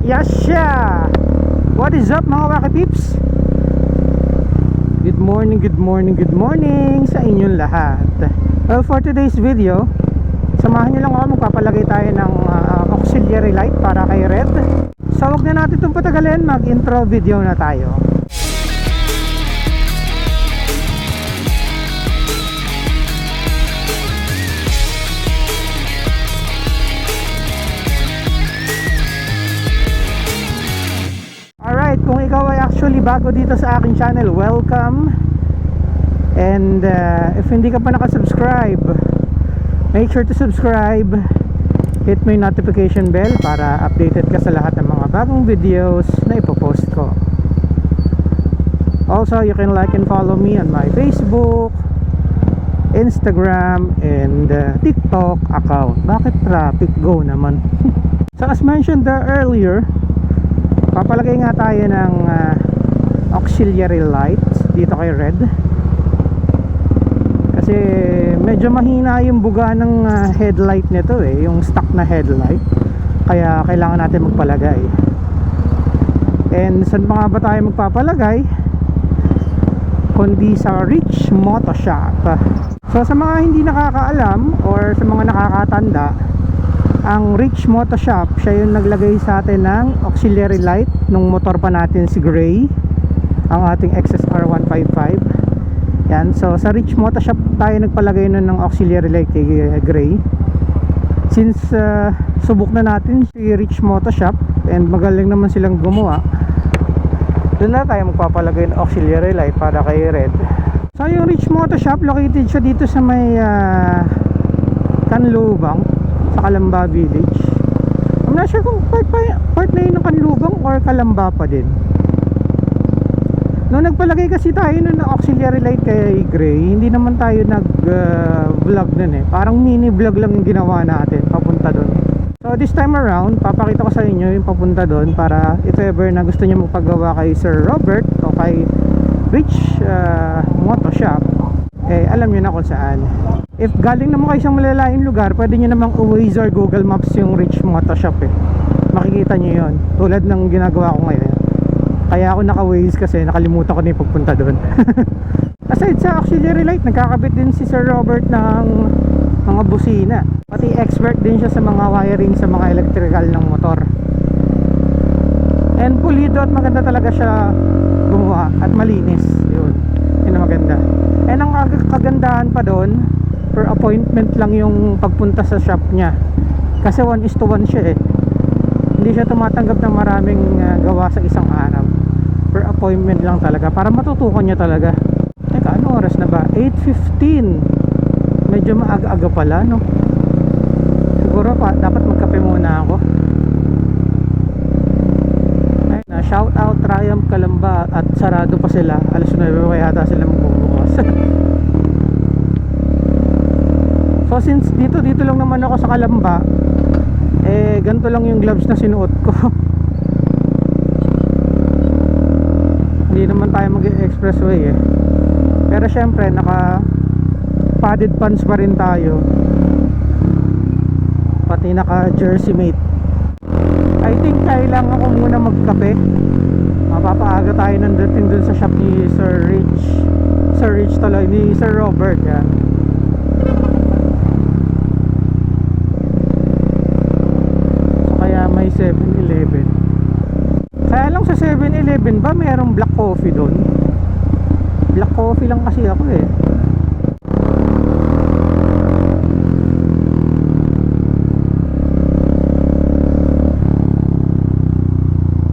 Yasha! What is up mga Wacky Peeps? Good morning, good morning, good morning sa inyong lahat. Well, for today's video, samahan nyo lang ako, magpapalagay tayo ng auxiliary light para kay Red. So huwag na natin itong patagalin, mag-intro video na tayo. Alright, kung ikaw ay actually bago dito sa aking channel, welcome. And if hindi ka pa nakasubscribe, make sure to subscribe. Hit mo yung notification bell para updated ka sa lahat ng mga bagong videos na ipopost ko. Also, you can like and follow me on my Facebook, Instagram, and TikTok account. Bakit traffic? Go naman. So as mentioned there earlier, papalagay nga tayo ng auxiliary lights dito kay Red, kasi medyo mahina yung buga ng headlight nito yung stock na headlight, kaya kailangan natin magpalagay. And saan pa nga ba tayo magpapalagay kundi sa Rich Moto Shop. So sa mga hindi nakakaalam or sa mga nakakatanda, ang Rich Moto Shop, siya yung naglagay sa atin ng auxiliary light nung motor pa natin si Gray, ang ating XSR 155. Yan, so sa Rich Moto Shop tayo nagpalagay nun ng auxiliary light kay Gray. Since subok na natin si Rich Moto Shop and magaling naman silang gumawa, doon na tayo magpapalagay ng auxiliary light para kay Red. So yung Rich Moto Shop, located siya dito sa may Canlubang, sa Calamba Village. I'm not sure kung part na yun ng Canlubang or Calamba pa din. Noong nagpalagay kasi tayo nun ng auxiliary light kay Gray, hindi naman tayo nag vlog nun parang mini vlog lang yung ginawa natin papunta doon. So this time around, papakita ko sa inyo yung papunta doon, para if ever na gusto nyo magpagawa kay Sir Robert o kay Rich Moto Shop, alam nyo na kung saan. If galing naman kayo sa malalayong lugar, pwede nyo namang Waze or Google Maps yung Rich Moto Shop makikita nyo yon, tulad ng ginagawa ko ngayon. Kaya ako naka-Waze kasi nakalimutan ko na yung pagpunta doon. Aside sa auxiliary light, nagkakabit din si Sir Robert ng mga busina, pati expert din siya sa mga wiring sa mga electrical ng motor. And pulido at maganda talaga siya gumawa at malinis. Yun ang maganda. And ang kagandahan pa doon, per appointment lang yung pagpunta sa shop niya, kasi 1:1 siya hindi siya tumatanggap ng maraming gawa sa isang araw. Per appointment lang talaga, para matutukan niya talaga. Teka, ano oras na ba? 8:15. Medyo maaga-aga pala, no? Siguro pa dapat magkape muna ako. Ayun na, shout out Triumph Calamba, at sarado pa sila, alas 9 pa yata sila magbubukas. So since dito lang naman ako sa Calamba, ganito lang yung gloves na sinuot ko. Hindi naman tayo mag-expressway pero syempre naka padded pants pa rin tayo, pati naka jersey mate. I think kailangan ko muna magkape. Mapapaaga tayo ng dating dun sa shop ni Sir Rich tuloy, ni Sir Robert. Yan. May 7-Eleven. Kaya lang sa 7-Eleven ba mayroong black coffee doon? Black coffee lang kasi ako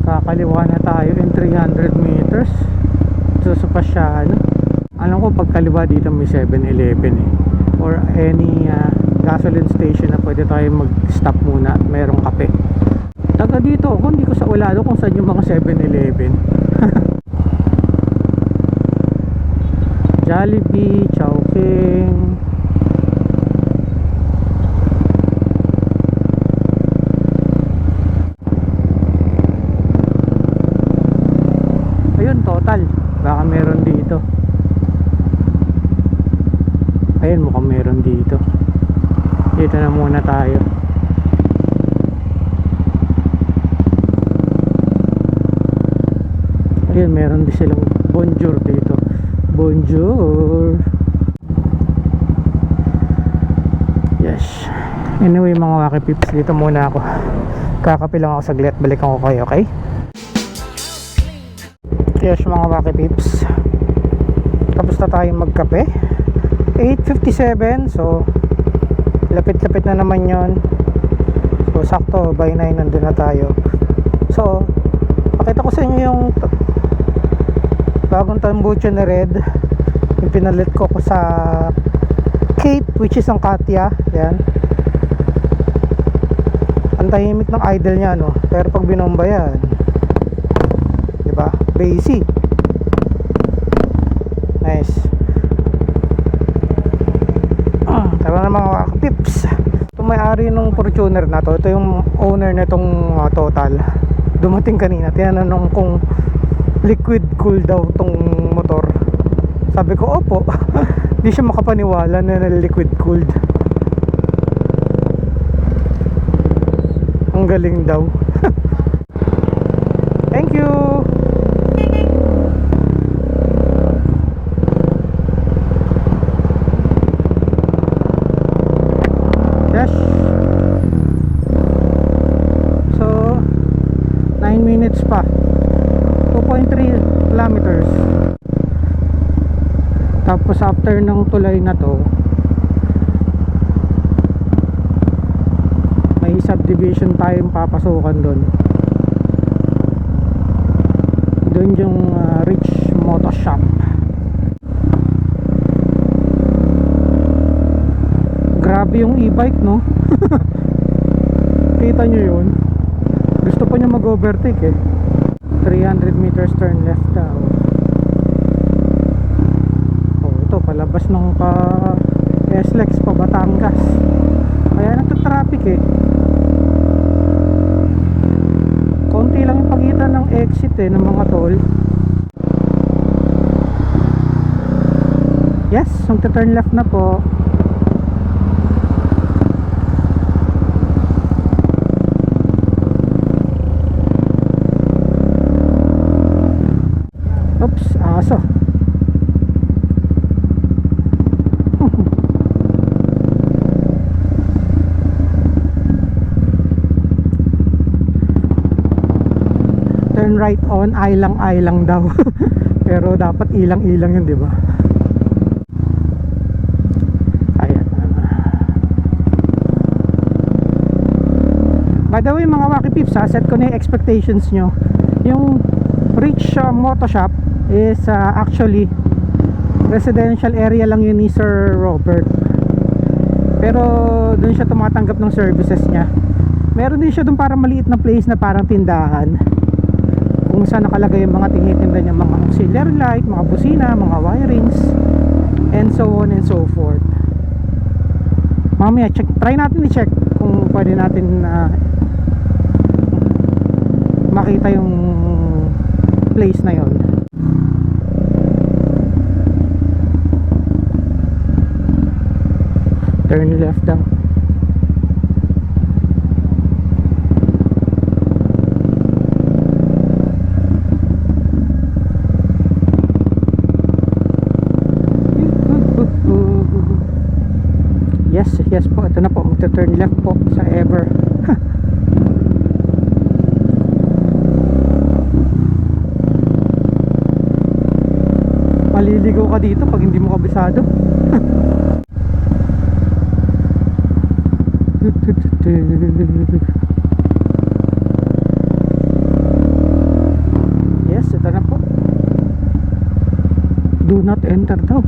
Kakaliwa na tayo in 300 meters. So sa Pasiano, alam ko pagkaliwa dito may 7-Eleven or any gasoline station na pwede tayo mag-stop muna at mayroong kape. Taga dito ako, hindi ko sa ulado kung saan yung mga 7-Eleven. Jollibee, Chowking. Ayun, Total. Baka meron dito. Ayun, mukhang meron dito. Dito na muna tayo. Yun, meron din silang bonjour dito. Bonjour. Yes. Anyway mga Wacky Pips, dito muna ako. Kakape lang ako saglit, balikan ko kayo, okay? Yes mga Wacky Pips, tapos na tayong magkape. 8:57, so lapit-lapit na naman yon. So sakto by 9 nandun na tayo. So pakita ko sa inyo yung bagong tambucho na red, yung pinalit ko sa Kate, which is ang Katya. Yan, ang tahimik ng idol niya, no? Pero pag binomba yan, diba? Crazy. Nice. Tara na mga Wacky-Pips. Ito may-ari nung Fortuner na to. Ito yung owner na itong Total. Dumating kanina, tinanong kung liquid cool daw tong motor. Sabi ko, opo. Di siya makapaniwala na liquid cooled. Ang galing daw. Thank you. Yes. So 9 minutes pa. 2.3 kilometers. Tapos after ng tulay na to, may subdivision tayong papasukan doon. Doon yung Rich Moto Shop. Grabe yung e-bike, no? Kita nyo yun? Gusto pa niya mag-overtake eh. 300 meters turn left daw. Oh, ito palabas ng pa SLEX pa Batangas. Kaya nagtatraffic eh. Konti lang yung pagitan ng exit eh, ng mga toll. Yes, magta-turn left na po. Oops, aso. Turn right on, ilang daw. Pero dapat ilang yun, di ba? Ayan. By the way mga Wacky Pips, set ko na yung expectations nyo. Yung Rich Moto Shop is actually residential area lang yun ni Sir Robert. Pero doon siya tumatanggap ng services niya. Meron din siya doon para maliit na place na parang tindahan, kung saan nakalagay yung mga tinitinda niya, mga auxiliary light, mga busina, mga wirings, and so on and so forth. Mamaya try natin i-check kung pwede natin makita yung place na yon. Turn left daw. Yes po, ito na po, magta-turn left po sa Ever. Maliligaw ka dito pag hindi mo kabisado. Yes, ito na po. Do not enter daw.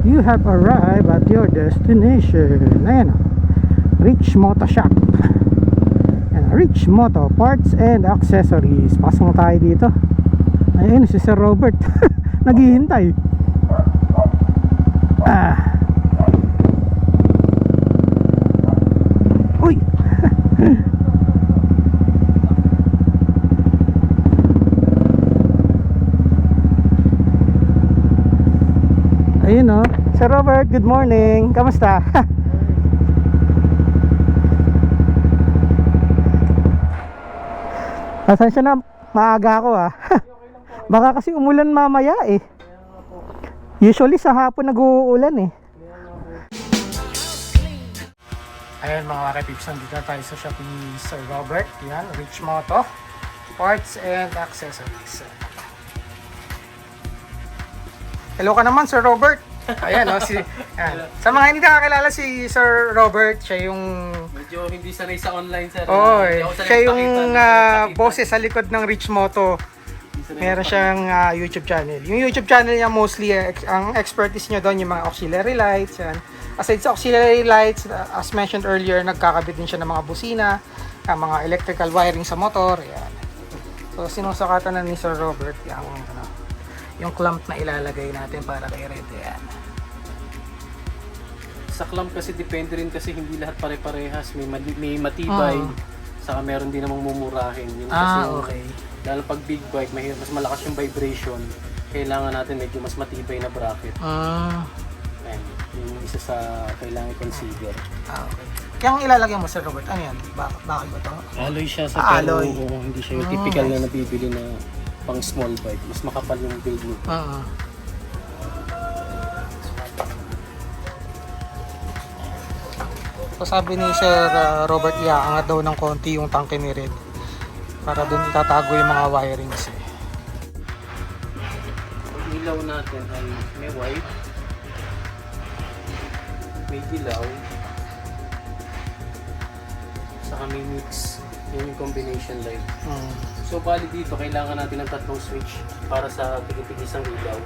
You have arrived at your destination. Ayan, Rich Moto Shop. Ayan, Rich Moto Parts and Accessories. Pasok na tayo dito. Ayun si Sir Robert. Naghihintay. Uy. Ayun oh. Sir Robert, good morning. Kamusta? Pasensya na, maaga ako ah. Baka kasi umulan mamaya eh. Usually sa hapon nag-uulan eh. Ayan mga ka-pips, nandito tayo sa shop ni Sir Robert. Yan, Rich Moto Parts and Accessories. Hello ka naman, Sir Robert. Ayan, no, ayan. Sa mga hindi nakakilala si Sir Robert, siya yung... Medyo hindi sanay sa online, sir. Oh, siya yung boses sa likod ng Rich Moto. Meron siyang YouTube channel. Yung YouTube channel niya mostly, ang expertise niya doon, yung mga auxiliary lights. Yan. Aside sa auxiliary lights, as mentioned earlier, nagkakabit din siya ng mga busina, mga electrical wiring sa motor. Yan. So, sinusukatan na ni Sir Robert yung clamp na ilalagay natin para kay Red. Yan. Sa clamp kasi depende rin kasi hindi lahat pare-parehas. May matibay, saka meron din namang mumurahin. Yun kasi Okay. Lalo pag big bike, mas malakas yung vibration. Kailangan natin medyo mas matibay na bracket. Ayan, yung isa sa kailangan i-consider. Okay. Kaya ang ilalagay mo, Sir Robert, ano yan? Bakal ba ito? Alloy siya sa alloy. pero hindi siya yung typical na nabibili na pang small bike. Mas makapal yung build nito. So sabi ni Sir Robert, iaangat daw ng konti yung tangke ni Red para dun itatago yung mga wirings eh. Ang ilaw natin ay may white, may dilaw, saka may mix. Yun yung combination light. So bali dito, kailangan natin ng tatlong switch para sa tigil-tigisang ilaw.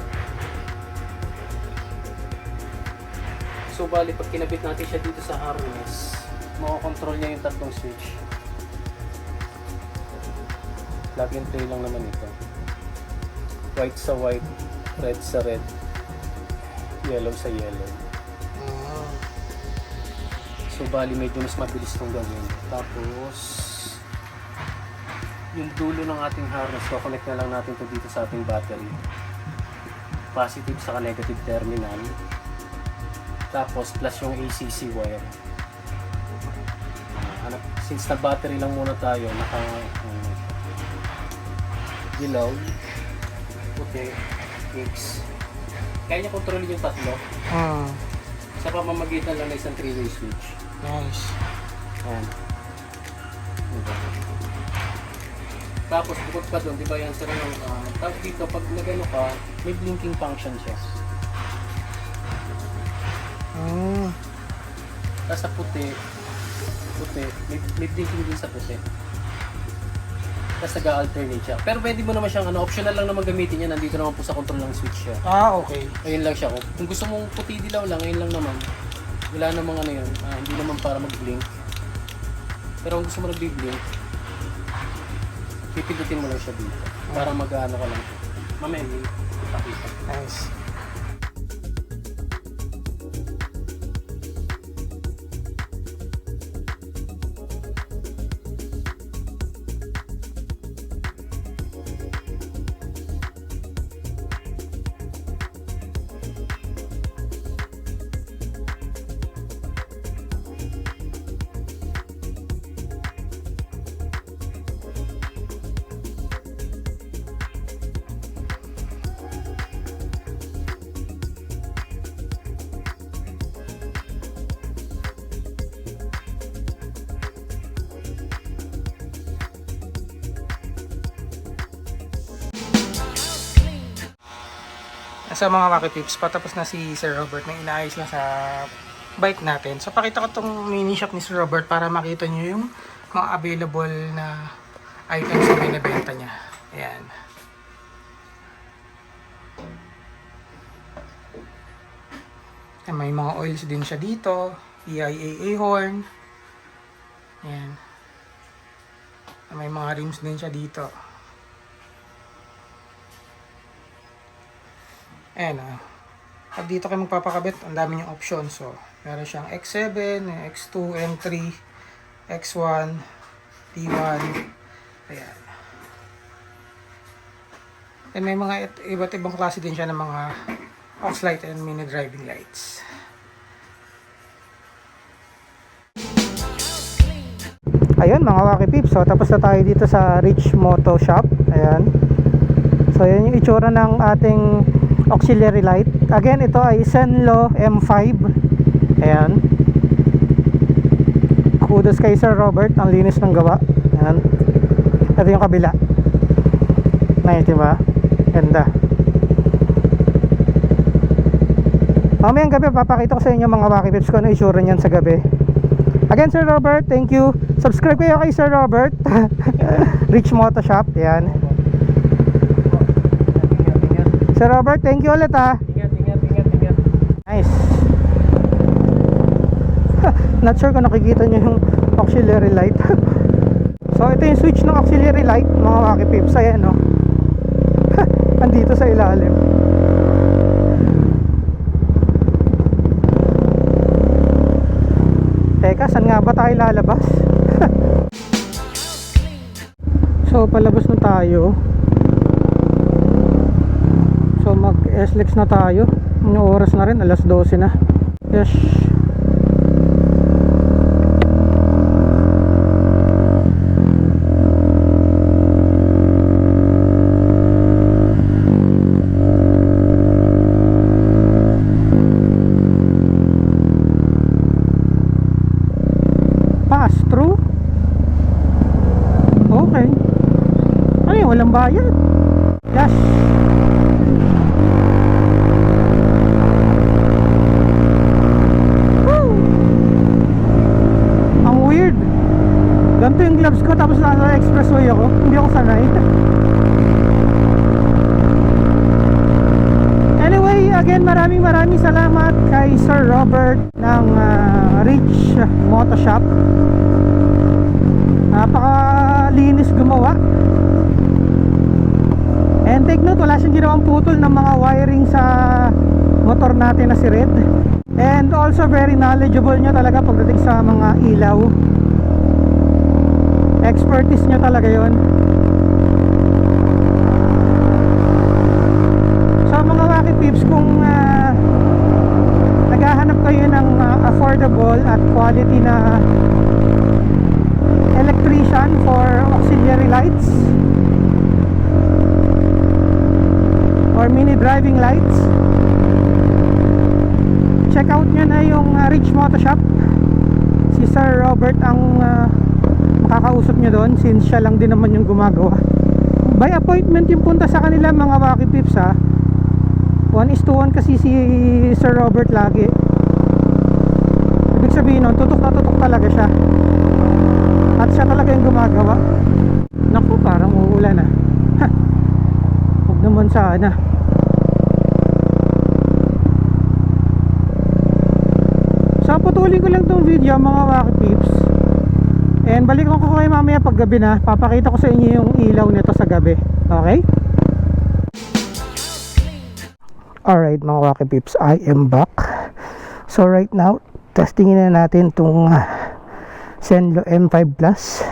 So bali, pag kinabit natin siya dito sa harness, makakontrol niya yung tatlong switch. Plug and play lang naman ito. White sa white, red sa red, yellow sa yellow. So bali, medyo mas mabilis itong gawin. Tapos, yung dulo ng ating harness, connect na lang natin ito dito sa ating battery. Positive sa negative terminal. Tapos plus yung ACC wire. Since nag-battery lang muna tayo, naka dilaw, puti, mix. Kaya niya kontrolin yung tatlo. Sa pamamagitan lang ng isang 3-way switch. Nice. Ayan. Diba? Tapos bukod pa doon, di ba yan sir, tapos dito pag nagano ka, may blinking function siya. Tapos sa puti, may blinking din sa puti. Tapos nag-alternate siya. Pero pwede mo naman siyang optional lang naman gamitin yan. Nandito naman po sa control ng switch siya. Okay. Ayun lang siya. Kung gusto mong puti dilaw lang, ayun lang naman. Wala namang yun. Hindi naman para mag-blink. Pero kung gusto mo nag-blink, pipindutin mo lang siya dito. Para mag-ano ka lang. Mamaya, hindi pakita. Nice. Sa mga makitips, patapos na si Sir Robert na inaayos na sa bike natin. So pakita ko tong mini shop ni Sir Robert para makita nyo yung mga available na items na binibenta niya. Ayan. May mga oils din siya dito. EIAA horn. Ayan. May mga rims din siya dito. Ayan pag dito kayo magpapakabit, ang dami niyong option. So, meron siyang X7, X2, M3, X1, T1. Ayan. And may mga iba't ibang klase din siya ng mga aux light and mini driving lights. Ayun mga Wacky Peeps, so tapos na tayo dito sa Rich Moto Shop. Ayan. So yan yung itsura ng ating auxiliary light. Again, ito ay Zenlo M5. Ayan. Kudos kay Sir Robert, ang linis ng gawa. Ayan. Ito yung kabila. Nice, diba? Ganda. Mamayang gabi, papakita ko sa inyo mga Wacky Peeps kung ano itsura niyan sa gabi. Again, Sir Robert, thank you. Subscribe kayo kay Sir Robert. Rich Moto Shop. Ayan. Sir Robert, thank you ulit ha. Ingat. Nice. Not sure kung nakikita nyo yung auxiliary light. So ito yung switch ng auxiliary light mga Wacky Peeps. Ayan no. Andito sa ilalim. Teka, saan nga ba tayo lalabas? So palabas na tayo. So mag SLEX na tayo. Yung oras na rin, alas 12 na. Yes. Pass through. Okay. Ay, walang bayad. Yes. Ganito yung gloves ko tapos nasa expressway ako. Hindi ako sanay. Anyway, again maraming salamat kay Sir Robert ng Rich Moto Shop. Napakalinis gumawa. And take note, wala siyang ginawang putol ng mga wiring sa motor natin na si Red. And also very knowledgeable niya talaga pagdating sa mga ilaw. Expertise nyo talaga yon. So mga Wacky Peeps, kung naghahanap kayo ng affordable at quality na electrician for auxiliary lights or mini driving lights, check out nyo na yung Rich Moto Shop. Si Sir Robert ang makakausap nyo doon since siya lang din naman yung gumagawa. By appointment yung punta sa kanila mga Wacky Peeps ha. 1:1 kasi si Sir Robert lagi. Ibig sabihin nun, tutok na tutok talaga siya. At siya talaga yung gumagawa. Naku, parang uulan na. Huwag naman sana. So putulin ko lang tong video mga Wacky Peeps. And balik ko kayo mamaya pag gabi na. Papakita ko sa inyo yung ilaw nito sa gabi. Okay? Alright mga Wacky Peeps, I am back. So right now, testingin na natin itong Zenlo M5 Plus.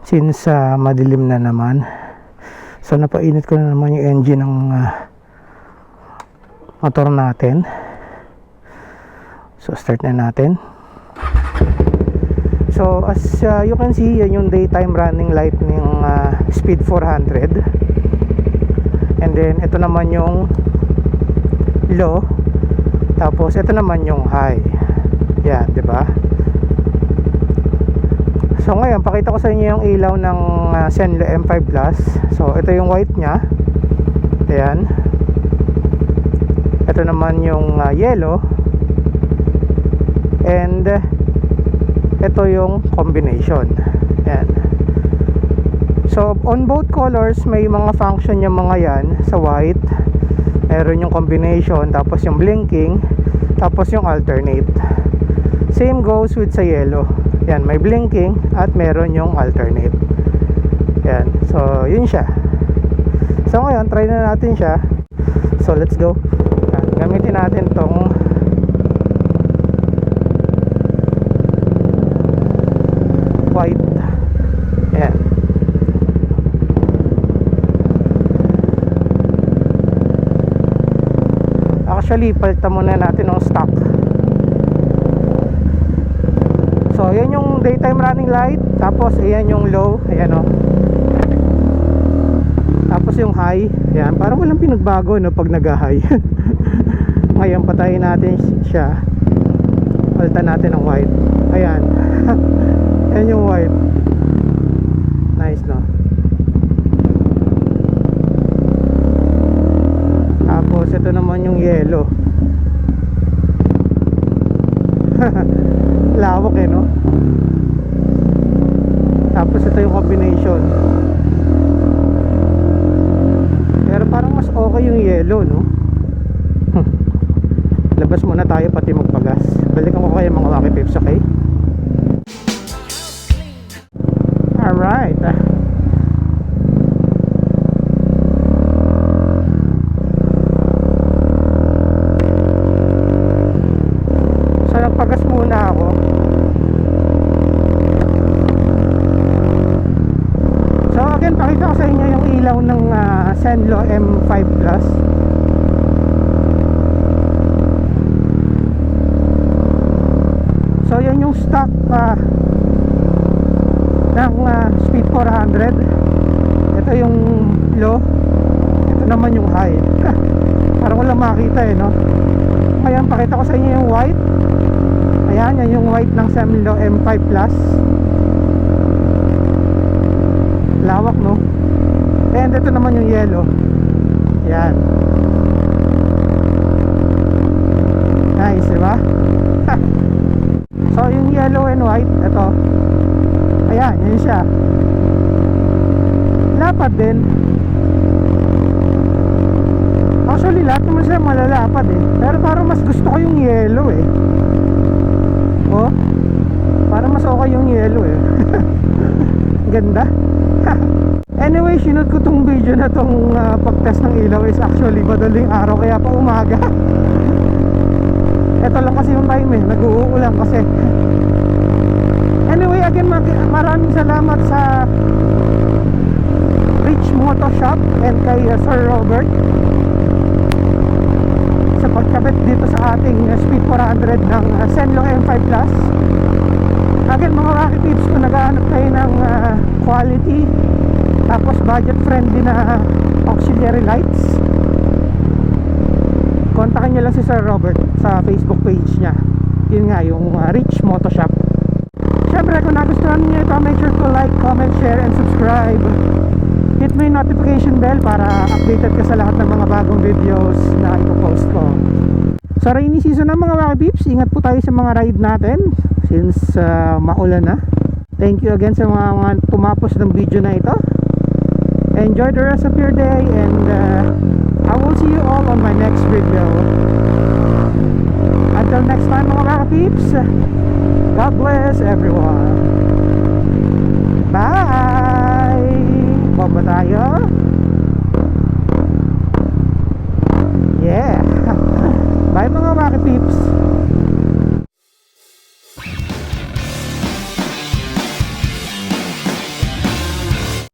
Since madilim na naman. So napainit ko na naman yung engine ng motor natin. So start na natin. So as you can see, yan yung daytime running light ng speed 400. And then ito naman yung low. Tapos ito naman yung high. Yan, 'di ba? So ngayon pakita ko sa inyo yung ilaw ng Zenlo M5 Plus. So ito yung white nya. Ayan. Ito naman yung yellow. And ito yung combination. Ayan. So on both colors may mga function yung mga yan. Sa white meron yung combination, tapos yung blinking, tapos yung alternate. Same goes with sa yellow. Yan, may blinking at meron yung alternate. Yan, so yun siya. So ngayon try na natin siya. So let's go. Yan, gamitin natin tong white. Ayan. Actually, palitan muna natin ng stock. So, yan yung daytime running light. Tapos, ayan yung low. Ayan o. Tapos yung high. Ayan, parang walang pinagbago no, pag nag-high. Ngayon, patayin natin siya. Palitan natin ng white. Ayan. Ayan yung white. Nice no. Tapos ito naman yung yellow. Lawak eh no. Tapos ito yung combination. Pero parang mas okay yung yellow no. Labas muna tayo pati magpagas. Balikan ko kayo mga Wacky Pips, okay? Alright. So nagpagas muna ako. So again, pakita ko sa inyo yung ilaw ng Zenlo M5 Plus. So yan yung stock ng speed 400. Ito yung low. Ito naman yung high. Parang wala makita eh no. Ngayon pakita ko sa inyo yung white. Ayan, yan yung white ng Zenlo M5 Plus. Lawak no. And ito naman yung yellow. Yan. Nice, diba? So yung yellow and white, ito. Ayan, yun siya. Lapad din. Actually lahat naman siya malalapad eh. Pero parang mas gusto ko yung yellow eh. Oh, parang mas okay yung yellow eh. Ganda. Anyway, sinod ko tong video na tong pagtest ng ilaw is actually madaling araw, kaya pa umaga. Ito lang kasi yung time eh, nag-uulan kasi. Anyway, again, maraming salamat sa Rich Moto Shop and kay Sir Robert sa pagkabit dito sa ating Speed 400 ng Zenlo M5 Plus. Again, mga Wacky Pips, kung naghahanap kayo ng quality tapos budget friendly na auxiliary lights, kontakin nyo lang si Sir Robert sa Facebook page niya. Yun nga, yung Rich Moto Shop. Siyempre, kung nagustuhan niyo ito, make sure to like, comment, share, and subscribe. Hit mo yung notification bell para updated ka sa lahat ng mga bagong videos na ipopost ko. Sa rainy season ng mga Wacky Pips, ingat po tayo sa mga ride natin since maulan na. Thank you again sa mga tumapos ng video na ito. Enjoy the rest of your day and I will see you all on my next video. Until next time mga Wacky Pips, God bless everyone. Bye! Bomba tayo. Yeah. Bye mga Wacky Pips.